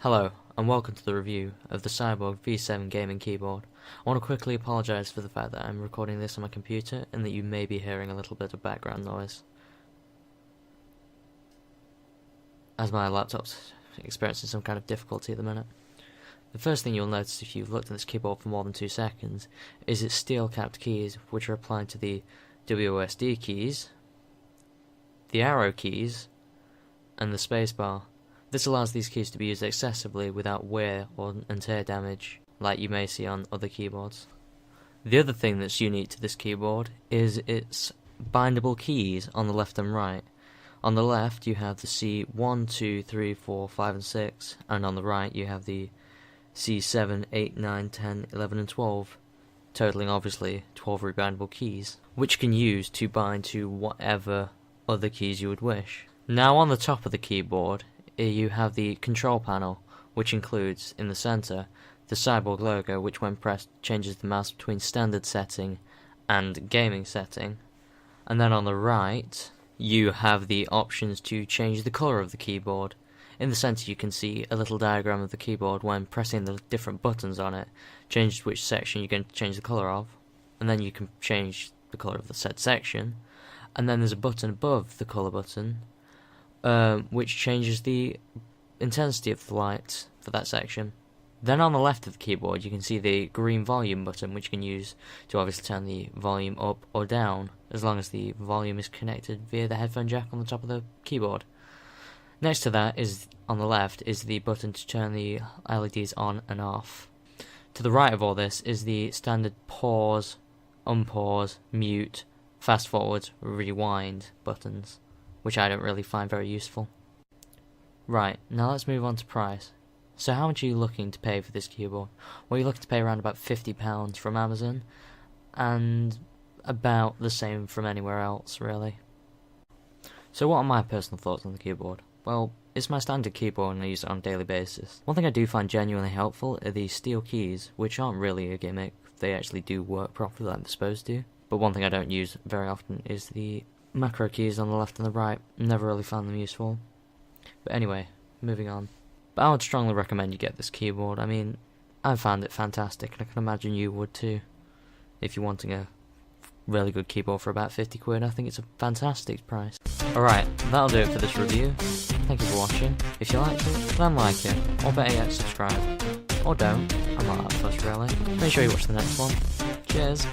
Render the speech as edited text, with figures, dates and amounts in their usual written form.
Hello, and welcome to the review of the Cyborg V7 gaming keyboard. I want to quickly apologise for the fact that I'm recording this on my computer and that you may be hearing a little bit of background noise, as my laptop's experiencing some kind of difficulty at the minute. The first thing you'll notice if you've looked at this keyboard for more than 2 seconds is its steel-capped keys, which are applied to the WSD keys, the arrow keys, and the spacebar. This allows these keys to be used accessibly without wear and tear damage, like you may see on other keyboards. The other thing that's unique to this keyboard is its bindable keys on the left and right. On the left you have the C1, 2, 3, 4, 5 and 6, and on the right you have the C7, 8, 9, 10, 11 and 12, totaling obviously 12 rebindable keys, which can use to bind to whatever other keys you would wish. Now on the top of the keyboard you have the control panel, which includes, in the center, the Cyborg logo, which when pressed changes the mouse between standard setting and gaming setting. And then on the right, you have the options to change the color of the keyboard. In the center you can see a little diagram of the keyboard when pressing the different buttons on it, changes which section you're going to change the color of, and then you can change the color of the said section. And then there's a button above the color button, which changes the intensity of the light for that section. Then on the left of the keyboard you can see the green volume button, which you can use to obviously turn the volume up or down, as long as the volume is connected via the headphone jack on the top of the keyboard. Next to that is, on the left, is the button to turn the LEDs on and off. To the right of all this is the standard pause, unpause, mute, fast forward, rewind buttons, which I don't really find very useful. Right, now let's move on to price. So how much are you looking to pay for this keyboard? Well, you're looking to pay around about £50 from Amazon, and about the same from anywhere else, really. So what are my personal thoughts on the keyboard? Well, it's my standard keyboard and I use it on a daily basis. One thing I do find genuinely helpful are these steel keys, which aren't really a gimmick. They actually do work properly like they're supposed to. But one thing I don't use very often is the macro keys on the left and the right. Never really found them useful. But anyway, moving on. But I would strongly recommend you get this keyboard. I mean, I found it fantastic, and I can imagine you would too. If you're wanting a really good keyboard for about 50 quid, I think it's a fantastic price. Alright, that'll do it for this review. Thank you for watching. If you liked it, then like it, or better yet, subscribe. Or don't, I'm not that fussed really. Make sure you watch the next one. Cheers.